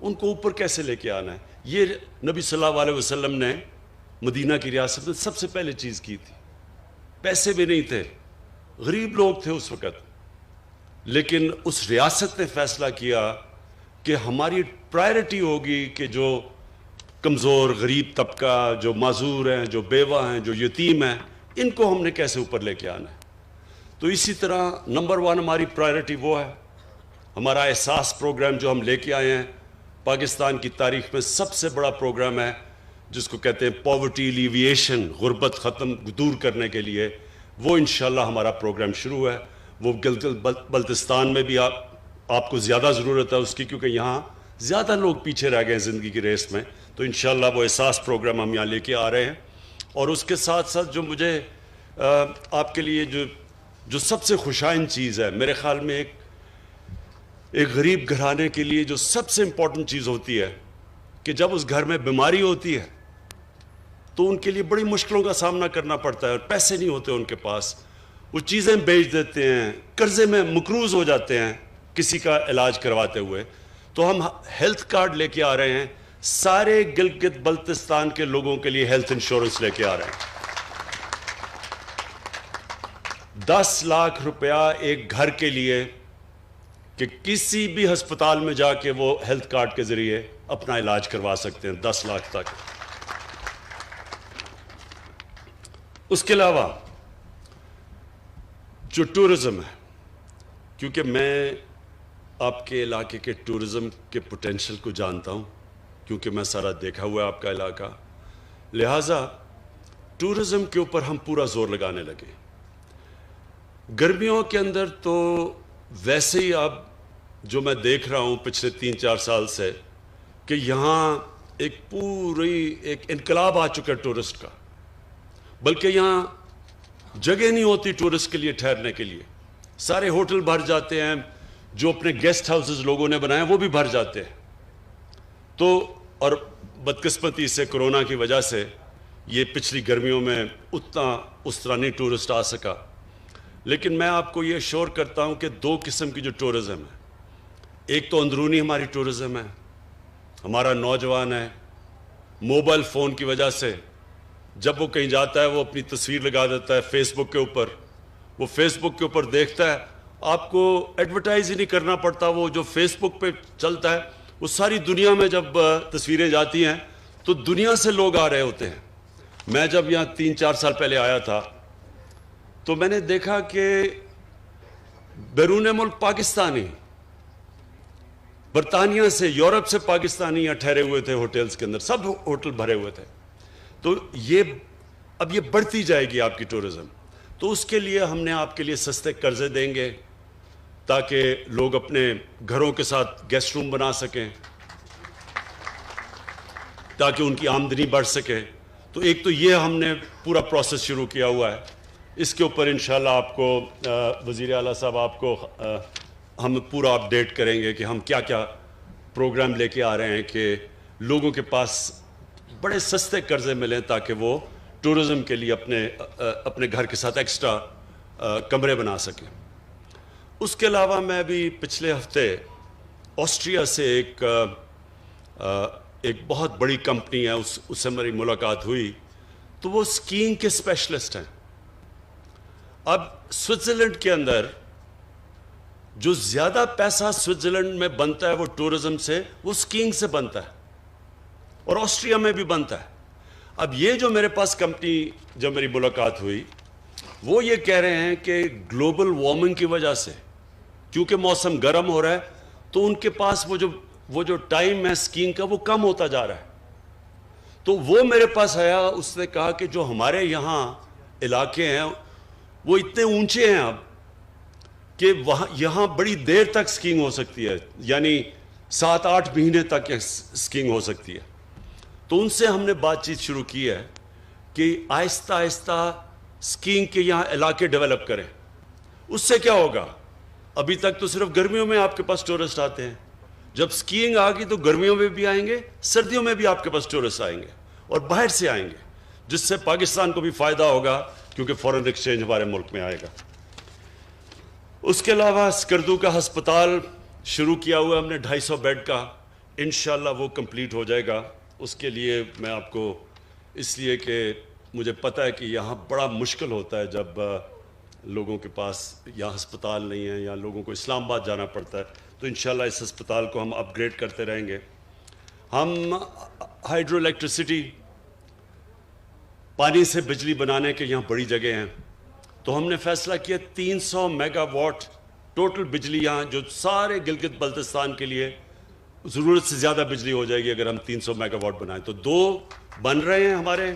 ان کو اوپر کیسے لے کے آنا ہے. یہ نبی صلی اللہ علیہ وسلم نے مدینہ کی ریاست میں سب سے پہلے چیز کی تھی. پیسے بھی نہیں تھے, غریب لوگ تھے اس وقت, لیکن اس ریاست نے فیصلہ کیا کہ ہماری پرائرٹی ہوگی کہ جو کمزور غریب طبقہ, جو معذور ہیں, جو بیوہ ہیں, جو یتیم ہیں, ان کو ہم نے کیسے اوپر لے کے آنا ہے. تو اسی طرح نمبر 1 ہماری پرائرٹی وہ ہے. ہمارا احساس پروگرام جو ہم لے کے آئے ہیں, پاکستان کی تاریخ میں سب سے بڑا پروگرام ہے, جس کو کہتے ہیں پاورٹی ایلیویشن, غربت ختم دور کرنے کے لیے. وہ انشاءاللہ ہمارا پروگرام شروع ہے. وہ گلگت بلتستان میں بھی آپ کو زیادہ ضرورت ہے اس کی, کیونکہ یہاں زیادہ لوگ پیچھے رہ گئے ہیں زندگی کی ریس میں. تو انشاءاللہ وہ احساس پروگرام ہم یہاں لے کے آ رہے ہیں. اور اس کے ساتھ ساتھ جو مجھے آپ کے لیے جو سب سے خوشائن چیز ہے, میرے خیال میں ایک غریب گھرانے کے لیے جو سب سے امپورٹنٹ چیز ہوتی ہے کہ جب اس گھر میں بیماری ہوتی ہے تو ان کے لیے بڑی مشکلوں کا سامنا کرنا پڑتا ہے, اور پیسے نہیں ہوتے ان کے پاس. وہ چیزیں بیچ دیتے ہیں, قرضے میں مقروض ہو جاتے ہیں کسی کا علاج کرواتے ہوئے. تو ہم ہیلتھ کارڈ لے کے آ رہے ہیں, سارے گلگت بلتستان کے لوگوں کے لیے ہیلتھ انشورنس لے کے آ رہے ہیں. 10 لاکھ روپیہ ایک گھر کے لیے کہ کسی بھی ہسپتال میں جا کے وہ ہیلتھ کارڈ کے ذریعے اپنا علاج کروا سکتے ہیں, 10 لاکھ تک. اس کے علاوہ جو ٹورزم ہے, کیونکہ میں آپ کے علاقے کے ٹورزم کے پوٹینشل کو جانتا ہوں, کیونکہ میں سارا دیکھا ہوا ہے آپ کا علاقہ, لہٰذا ٹورزم کے اوپر ہم پورا زور لگانے لگے. گرمیوں کے اندر تو ویسے ہی اب جو میں دیکھ رہا ہوں پچھلے 3-4 سال سے کہ یہاں ایک انقلاب آ چکا ہے ٹورسٹ کا, بلکہ یہاں جگہ نہیں ہوتی ٹورسٹ کے لیے ٹھہرنے کے لیے. سارے ہوٹل بھر جاتے ہیں, جو اپنے گیسٹ ہاؤسز لوگوں نے بنائے وہ بھی بھر جاتے ہیں. تو اور بدقسمتی سے کرونا کی وجہ سے یہ پچھلی گرمیوں میں اس طرح نہیں ٹورسٹ آ سکا. لیکن میں آپ کو یہ شور کرتا ہوں کہ 2 قسم کی جو ٹورزم ہے, ایک تو اندرونی ہماری ٹورزم ہے. ہمارا نوجوان ہے, موبائل فون کی وجہ سے جب وہ کہیں جاتا ہے وہ اپنی تصویر لگا دیتا ہے فیس بک کے اوپر. وہ فیس بک کے اوپر دیکھتا ہے, آپ کو ایڈورٹائز ہی نہیں کرنا پڑتا, وہ جو فیس بک پہ چلتا ہے وہ ساری دنیا میں جب تصویریں جاتی ہیں تو دنیا سے لوگ آ رہے ہوتے ہیں. میں جب یہاں 3-4 سال پہلے آیا تھا تو میں نے دیکھا کہ بیرون ملک پاکستانی, برطانیہ سے, یورپ سے پاکستانی یہاں ٹھہرے ہوئے تھے ہوٹلز کے اندر, سب ہوٹل بھرے ہوئے تھے. تو اب یہ بڑھتی جائے گی آپ کی ٹورزم. تو اس کے لیے ہم نے آپ کے لیے سستے قرضے دیں گے تاکہ لوگ اپنے گھروں کے ساتھ گیسٹ روم بنا سکیں, تاکہ ان کی آمدنی بڑھ سکے. تو ایک تو یہ ہم نے پورا پروسیس شروع کیا ہوا ہے. اس کے اوپر انشاءاللہ آپ کو وزیر اعلیٰ صاحب آپ کو ہم پورا اپڈیٹ کریں گے کہ ہم کیا کیا پروگرام لے کے آ رہے ہیں کہ لوگوں کے پاس بڑے سستے قرضے ملیں تاکہ وہ ٹورزم کے لیے اپنے گھر کے ساتھ ایکسٹرا کمرے بنا سکیں. اس کے علاوہ میں بھی پچھلے ہفتے آسٹریا سے ایک بہت بڑی کمپنی ہے, اس سے میری ملاقات ہوئی. تو وہ اسکیئنگ کے اسپیشلسٹ ہیں. اب سوئٹزرلینڈ کے اندر جو زیادہ پیسہ سوئٹزرلینڈ میں بنتا ہے وہ ٹورزم سے, وہ اسکیئنگ سے بنتا ہے, اور آسٹریا میں بھی بنتا ہے. اب یہ جو میرے پاس کمپنی جب میری ملاقات ہوئی, وہ یہ کہہ رہے ہیں کہ گلوبل وارمنگ کی وجہ سے کیونکہ موسم گرم ہو رہا ہے تو ان کے پاس وہ جو ٹائم ہے اسکیئنگ کا وہ کم ہوتا جا رہا ہے. تو وہ میرے پاس آیا, اس نے کہا کہ جو ہمارے یہاں علاقے ہیں وہ اتنے اونچے ہیں اب کہ یہاں بڑی دیر تک اسکیئنگ ہو سکتی ہے, یعنی 7-8 مہینے تک اسکیئنگ ہو سکتی ہے. تو ان سے ہم نے بات چیت شروع کی ہے کہ آہستہ آہستہ اسکیئنگ کے یہاں علاقے ڈیولپ کریں. اس سے کیا ہوگا, ابھی تک تو صرف گرمیوں میں آپ کے پاس ٹورسٹ آتے ہیں, جب اسکیئنگ آ گئی تو گرمیوں میں بھی آئیں گے, سردیوں میں بھی آپ کے پاس ٹورسٹ آئیں گے اور باہر سے آئیں گے, جس سے پاکستان کو بھی فائدہ ہوگا کیونکہ فورن ایکسچینج ہمارے ملک میں آئے گا. اس کے علاوہ اسکردو کا ہسپتال شروع کیا ہوا ہم نے 250 بیڈ کا, انشاءاللہ وہ کمپلیٹ ہو جائے گا. اس کے لیے میں آپ کو اس لیے کہ مجھے پتہ ہے کہ یہاں بڑا مشکل ہوتا ہے جب لوگوں کے پاس یہاں ہسپتال نہیں ہے یا لوگوں کو اسلام آباد جانا پڑتا ہے, تو انشاءاللہ اس ہسپتال کو ہم اپ گریڈ کرتے رہیں گے. ہم ہائیڈرو الیکٹریسٹی, پانی سے بجلی بنانے کے یہاں بڑی جگہ ہیں, تو ہم نے فیصلہ کیا 300 میگا واٹ ٹوٹل بجلی یہاں, جو سارے گلگت بلتستان کے لیے ضرورت سے زیادہ بجلی ہو جائے گی اگر ہم 300 میگا واٹ بنائیں. تو 2 بن رہے ہیں ہمارے,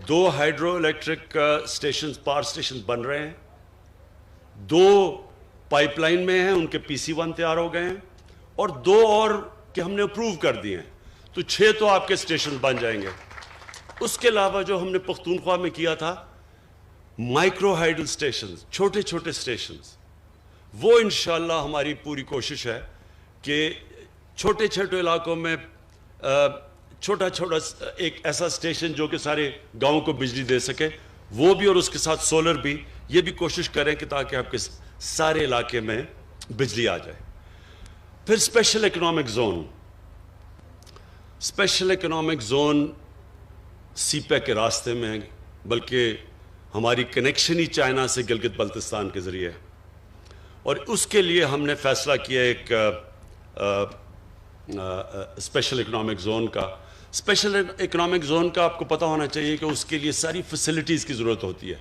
2 hydro electric stations, power stations بن رہے ہیں, 2 پائپ لائن میں ہیں, ان کے PC1 تیار ہو گئے ہیں, اور 2 اور کہ ہم نے اپروو کر دیے ہیں. تو 6 تو آپ کے اسٹیشن بن جائیں گے. اس کے علاوہ جو ہم نے پختونخوا میں کیا تھا مائکرو ہائیڈل اسٹیشنز, چھوٹے چھوٹے اسٹیشنز, وہ انشاءاللہ ہماری پوری کوشش ہے کہ چھوٹے چھوٹے علاقوں میں چھوٹا چھوٹا ایک ایسا اسٹیشن جو کہ سارے گاؤں کو بجلی دے سکے, وہ بھی, اور اس کے ساتھ سولر بھی, یہ بھی کوشش کریں کہ تاکہ آپ کے سارے علاقے میں بجلی آ جائے. پھر special economic zone, special economic zone سیپے کے راستے میں ہے, بلکہ ہماری کنیکشن ہی چائنا سے گلگت بلتستان کے ذریعے, اور اس کے لیے ہم نے فیصلہ کیا ایک اسپیشل اکنامک زون کا. اسپیشل اکنامک زون کا آپ کو پتہ ہونا چاہیے کہ اس کے لیے ساری فیسلٹیز کی ضرورت ہوتی ہے.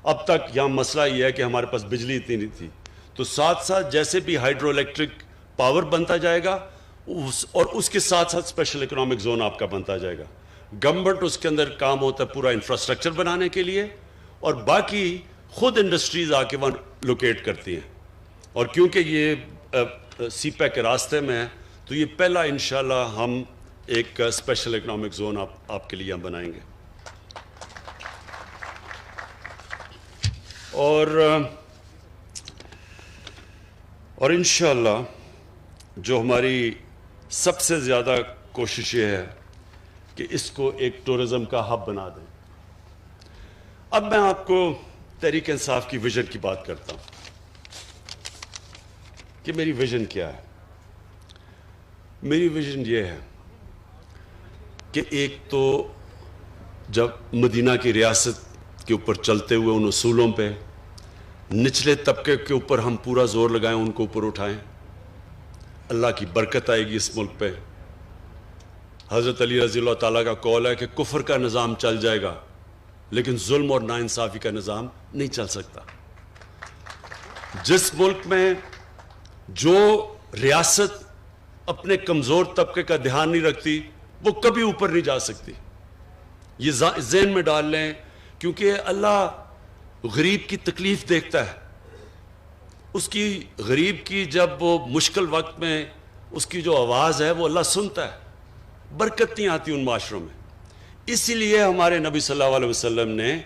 اب تک یہاں مسئلہ یہ ہے کہ ہمارے پاس بجلی اتنی نہیں تھی, تو ساتھ ساتھ جیسے بھی ہائیڈرو الیکٹرک پاور بنتا جائے گا اور اس کے ساتھ ساتھ اسپیشل اکنامک زون آپ کا بنتا جائے گا. گورنمنٹ اس کے اندر کام ہوتا ہے پورا انفراسٹرکچر بنانے کے لیے, اور باقی خود انڈسٹریز آ کے وہاں لوکیٹ کرتی ہیں. اور کیونکہ یہ سیپے کے راستے میں ہے, تو یہ پہلا انشاءاللہ ہم ایک اسپیشل اکنامک زون آپ کے لیے ہم بنائیں گے. اور انشاءاللہ جو ہماری سب سے زیادہ کوشش یہ ہے کہ اس کو ایک ٹورزم کا ہب بنا دیں. اب میں آپ کو تحریک انصاف کی ویژن کی بات کرتا ہوں کہ میری ویژن کیا ہے. میری ویژن یہ ہے کہ ایک تو جب مدینہ کی ریاست کے اوپر چلتے ہوئے ان اصولوں پہ نچلے طبقے کے اوپر ہم پورا زور لگائیں, ان کو اوپر اٹھائیں, اللہ کی برکت آئے گی اس ملک پہ. حضرت علی رضی اللہ تعالیٰ کا قول ہے کہ کفر کا نظام چل جائے گا لیکن ظلم اور ناانصافی کا نظام نہیں چل سکتا. جس ملک میں جو ریاست اپنے کمزور طبقے کا دھیان نہیں رکھتی وہ کبھی اوپر نہیں جا سکتی. یہ ذہن میں ڈال لیں, کیونکہ اللہ غریب کی تکلیف دیکھتا ہے. اس کی غریب کی جب وہ مشکل وقت میں اس کی جو آواز ہے وہ اللہ سنتا ہے. برکت نہیں آتی ان معاشروں میں. اسی لیے ہمارے نبی صلی اللہ علیہ وسلم نے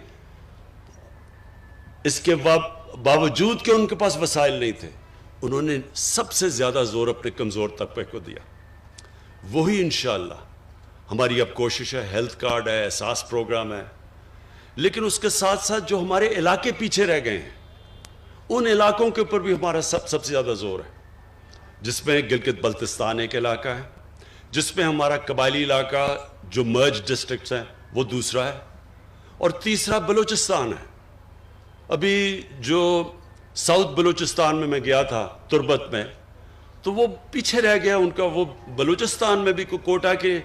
اس کے باوجود کہ ان کے پاس وسائل نہیں تھے, انہوں نے سب سے زیادہ زور اپنے کمزور طبقے کو دیا. وہی انشاءاللہ ہماری اب کوشش ہے. ہیلتھ کارڈ ہے, احساس پروگرام ہے, لیکن اس کے ساتھ ساتھ جو ہمارے علاقے پیچھے رہ گئے ہیں ان علاقوں کے اوپر بھی ہمارا سب سے زیادہ زور ہے, جس میں گلگت بلتستان ایک علاقہ ہے, جس میں ہمارا قبائلی علاقہ جو مرج ڈسٹرکٹس ہیں وہ دوسرا ہے, اور تیسرا بلوچستان ہے. ابھی جو ساؤتھ بلوچستان میں گیا تھا تربت میں, تو وہ پیچھے رہ گیا ان کا. وہ بلوچستان میں بھی کوٹا کے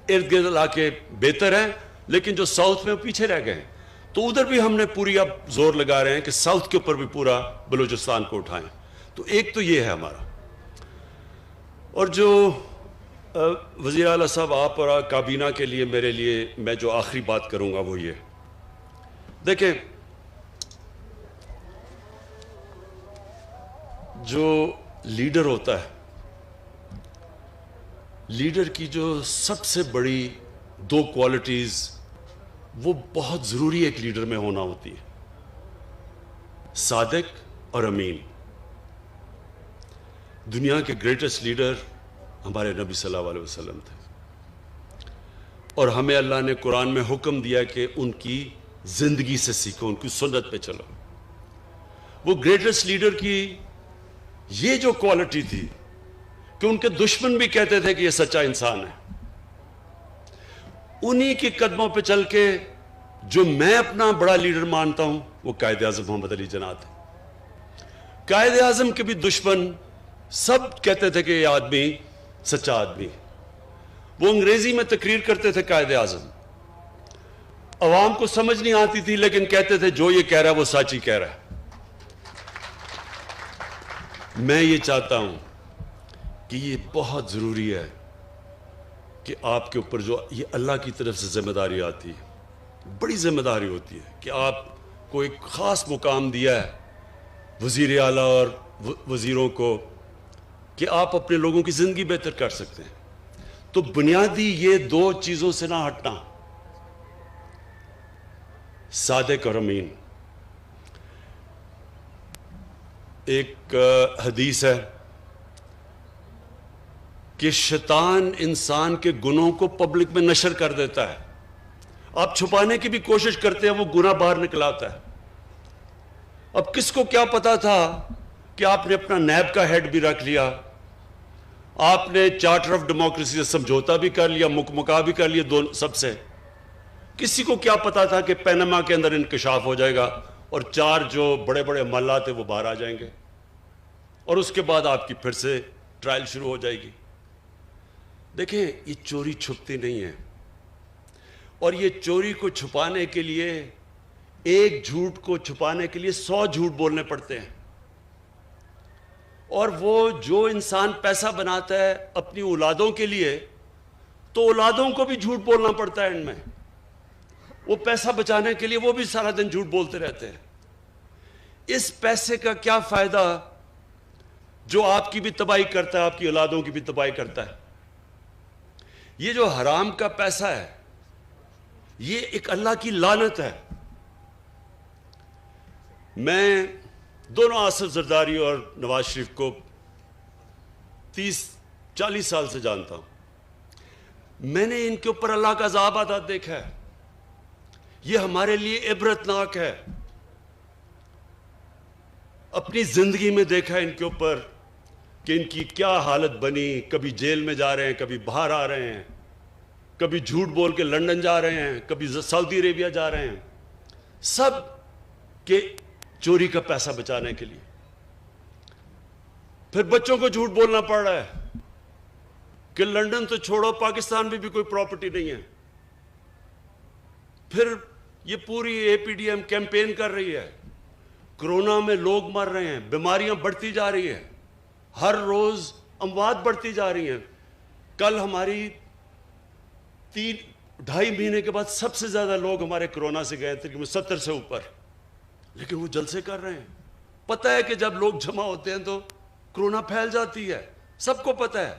ارد گرد علاقے بہتر ہیں, لیکن جو ساؤتھ میں پیچھے رہ گئے ہیں. تو ادھر بھی ہم نے پوری اب زور لگا رہے ہیں کہ ساؤتھ کے اوپر بھی پورا بلوچستان کو اٹھائیں. تو ایک تو یہ ہے ہمارا. اور جو وزیر اعلیٰ صاحب آپ اور کابینہ کے لیے میرے لیے میں جو آخری بات کروں گا وہ یہ, دیکھیں جو لیڈر ہوتا ہے, لیڈر کی جو سب سے بڑی 2 کوالٹیز وہ بہت ضروری ایک لیڈر میں ہونا ہوتی ہے, صادق اور امین. دنیا کے گریٹسٹ لیڈر ہمارے نبی صلی اللہ علیہ وسلم تھے, اور ہمیں اللہ نے قرآن میں حکم دیا کہ ان کی زندگی سے سیکھو, ان کی سنت پہ چلو. وہ گریٹسٹ لیڈر کی یہ جو کوالٹی تھی کہ ان کے دشمن بھی کہتے تھے کہ یہ سچا انسان ہے. انہی کے قدموں پہ چل کے جو میں اپنا بڑا لیڈر مانتا ہوں وہ قائد اعظم محمد علی جناح ہے. قائد اعظم کے بھی دشمن سب کہتے تھے کہ یہ آدمی سچا آدمی. وہ انگریزی میں تقریر کرتے تھے قائد اعظم, عوام کو سمجھ نہیں آتی تھی, لیکن کہتے تھے جو یہ کہہ رہا ہے وہ سچ ہی کہہ رہا ہے. میں یہ چاہتا ہوں کہ یہ بہت ضروری ہے کہ آپ کے اوپر جو یہ اللہ کی طرف سے ذمہ داری آتی ہے, بڑی ذمہ داری ہوتی ہے کہ آپ کو ایک خاص مقام دیا ہے وزیر اعلیٰ اور وزیروں کو کہ آپ اپنے لوگوں کی زندگی بہتر کر سکتے ہیں. تو بنیادی یہ دو چیزوں سے نہ ہٹنا, صادق اور امین. ایک حدیث ہے کہ شیطان انسان کے گناہوں کو پبلک میں نشر کر دیتا ہے. آپ چھپانے کی بھی کوشش کرتے ہیں, وہ گناہ باہر نکل آتا ہے. اب کس کو کیا پتا تھا کہ آپ نے اپنا نیب کا ہیڈ بھی رکھ لیا, آپ نے چارٹر آف ڈیموکریسی سے سمجھوتا بھی کر لیا, مکمکا بھی کر لیا دونوں سب سے. کسی کو کیا پتا تھا کہ پینما کے اندر انکشاف ہو جائے گا اور 4 جو بڑے بڑے محلات ہیں وہ باہر آ جائیں گے, اور اس کے بعد آپ کی پھر سے ٹرائل شروع ہو جائے گی. دیکھیں, یہ چوری چھپتی نہیں ہے, اور یہ چوری کو چھپانے کے لیے, ایک جھوٹ کو چھپانے کے لیے 100 جھوٹ بولنے پڑتے ہیں. اور وہ جو انسان پیسہ بناتا ہے اپنی اولادوں کے لیے, تو اولادوں کو بھی جھوٹ بولنا پڑتا ہے. اینڈ میں وہ پیسہ بچانے کے لیے وہ بھی سارا دن جھوٹ بولتے رہتے ہیں. اس پیسے کا کیا فائدہ جو آپ کی بھی تباہی کرتا ہے, آپ کی اولادوں کی بھی تباہی کرتا ہے. یہ جو حرام کا پیسہ ہے یہ ایک اللہ کی لعنت ہے. میں دونوں آصف زرداری اور نواز شریف کو 30-40 سال سے جانتا ہوں. میں نے ان کے اوپر اللہ کا عذاب آتا دیکھا ہے. یہ ہمارے لیے عبرتناک ہے. اپنی زندگی میں دیکھا ان کے اوپر کہ ان کی کیا حالت بنی. کبھی جیل میں جا رہے ہیں, کبھی باہر آ رہے ہیں, کبھی جھوٹ بول کے لندن جا رہے ہیں, کبھی سعودی عربیہ جا رہے ہیں, سب کے چوری کا پیسہ بچانے کے لیے. پھر بچوں کو جھوٹ بولنا پڑ رہا ہے کہ لندن تو چھوڑو, پاکستان میں بھی کوئی پراپرٹی نہیں ہے. پھر یہ پوری اے پی ڈی ایم کیمپین کر رہی ہے. کرونا میں لوگ مر رہے ہیں, بیماریاں بڑھتی جا رہی ہیں, ہر روز اموات بڑھتی جا رہی ہیں. کل ہماری 3-2.5 مہینے کے بعد سب سے زیادہ لوگ ہمارے کرونا سے گئے تھے, 70 سے اوپر. لیکن وہ جلسے کر رہے ہیں. پتہ ہے کہ جب لوگ جمع ہوتے ہیں تو کرونا پھیل جاتی ہے, سب کو پتہ ہے.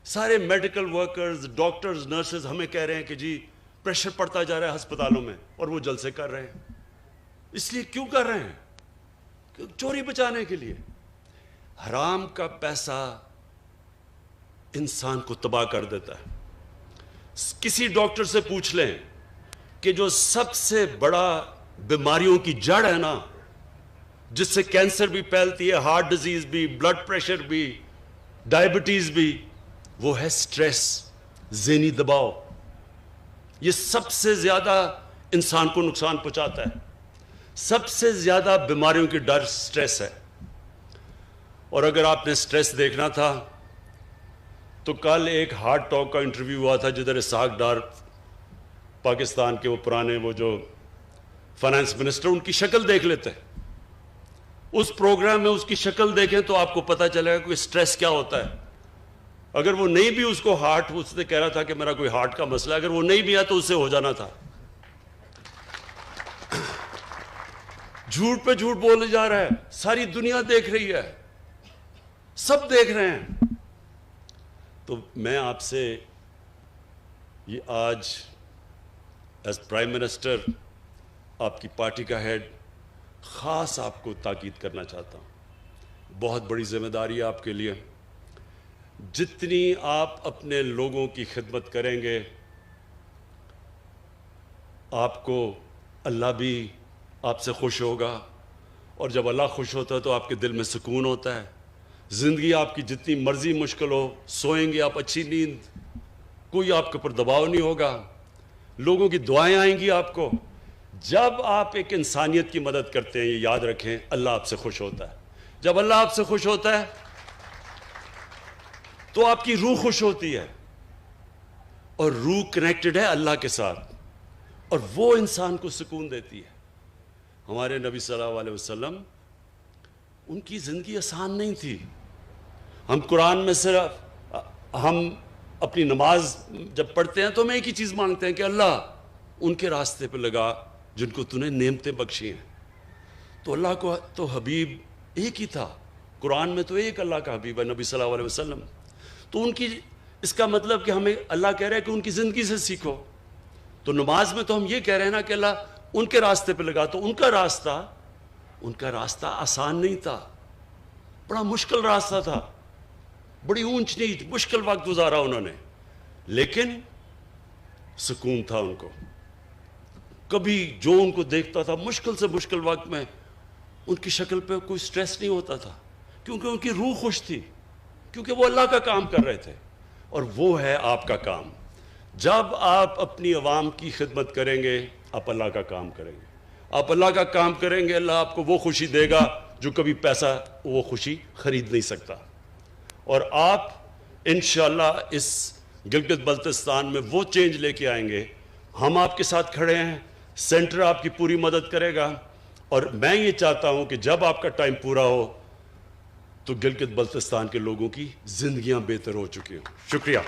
سارے میڈیکل ورکرز, ڈاکٹرز, نرسز ہمیں کہہ رہے ہیں کہ جی پریشر پڑتا جا رہا ہے ہسپتالوں میں, اور وہ جلسے کر رہے ہیں. اس لیے کیوں کر رہے ہیں؟ چوری بچانے کے لیے. حرام کا پیسہ انسان کو تباہ کر دیتا ہے. کسی ڈاکٹر سے پوچھ لیں کہ جو سب سے بڑا بیماریوں کی جڑ ہے نا, جس سے کینسر بھی پھیلتی ہے, ہارٹ ڈیزیز بھی, بلڈ پریشر بھی, ڈائبٹیز بھی, وہ ہے سٹریس, ذہنی دباؤ. یہ سب سے زیادہ انسان کو نقصان پہنچاتا ہے. سب سے زیادہ بیماریوں کی ڈر سٹریس ہے. اور اگر آپ نے سٹریس دیکھنا تھا تو کل ایک ہارٹ ٹاک کا انٹرویو ہوا تھا جدھر اسحاق ڈار, پاکستان کے وہ پرانے وہ جو فائنانس منسٹر, ان کی شکل دیکھ لیتے. اس پروگرام میں اس کی شکل دیکھیں تو آپ کو پتا چلے گا کہ سٹریس کیا ہوتا ہے. اگر وہ نہیں بھی اس کو ہارٹ, اس نے کہہ رہا تھا کہ میرا کوئی ہارٹ کا مسئلہ ہے, اگر وہ نہیں بھی آیا تو اس سے ہو جانا تھا. جھوٹ پہ جھوٹ بولے جا رہا ہے, ساری دنیا دیکھ رہی ہے, سب دیکھ رہے ہیں. تو میں آپ سے یہ آج ایز پرائم منسٹر, آپ کی پارٹی کا ہیڈ, خاص آپ کو تاکید کرنا چاہتا ہوں. بہت بڑی ذمہ داری ہے آپ کے لیے. جتنی آپ اپنے لوگوں کی خدمت کریں گے, آپ کو اللہ بھی آپ سے خوش ہوگا, اور جب اللہ خوش ہوتا ہے تو آپ کے دل میں سکون ہوتا ہے. زندگی آپ کی جتنی مرضی مشکل ہو، سوئیں گے آپ اچھی نیند، کوئی آپ کے اوپر دباؤ نہیں ہوگا، لوگوں کی دعائیں آئیں گی آپ کو۔ جب آپ ایک انسانیت کی مدد کرتے ہیں، یہ یاد رکھیں، اللہ آپ سے خوش ہوتا ہے۔ جب اللہ آپ سے خوش ہوتا ہے تو آپ کی روح خوش ہوتی ہے، اور روح کنیکٹڈ ہے اللہ کے ساتھ، اور وہ انسان کو سکون دیتی ہے۔ ہمارے نبی صلی اللہ علیہ وسلم، ان کی زندگی آسان نہیں تھی۔ ہم قرآن میں صرف ہم اپنی نماز جب پڑھتے ہیں تو ہم ایک ہی چیز مانگتے ہیں کہ اللہ ان کے راستے پہ لگا جن کو تو نے نعمتیں بخشی ہیں۔ تو اللہ کو تو حبیب ایک ہی تھا، قرآن میں تو ایک اللہ کا حبیب ہے نبی صلی اللہ علیہ وسلم۔ تو ان کی، اس کا مطلب کہ ہمیں اللہ کہہ رہا ہے کہ ان کی زندگی سے سیکھو۔ تو نماز میں تو ہم یہ کہہ رہے ہیں نا کہ اللہ ان کے راستے پہ لگا، تو ان کا راستہ آسان نہیں تھا، بڑا مشکل راستہ تھا، بڑی اونچ نیچ مشکل وقت گزارا انہوں نے، لیکن سکون تھا ان کو۔ کبھی جو ان کو دیکھتا تھا مشکل سے مشکل وقت میں، ان کی شکل پہ کوئی سٹریس نہیں ہوتا تھا، کیونکہ ان کی روح خوش تھی، کیونکہ وہ اللہ کا کام کر رہے تھے۔ اور وہ ہے آپ کا کام۔ جب آپ اپنی عوام کی خدمت کریں گے، آپ اللہ کا کام کریں گے، آپ اللہ کا کام کریں گے، اللہ آپ کو وہ خوشی دے گا جو کبھی پیسہ وہ خوشی خرید نہیں سکتا۔ اور آپ انشاءاللہ اس گلگت بلتستان میں وہ چینج لے کے آئیں گے۔ ہم آپ کے ساتھ کھڑے ہیں، سینٹر آپ کی پوری مدد کرے گا، اور میں یہ چاہتا ہوں کہ جب آپ کا ٹائم پورا ہو تو گلگت بلتستان کے لوگوں کی زندگیاں بہتر ہو چکی ہوں۔ شکریہ۔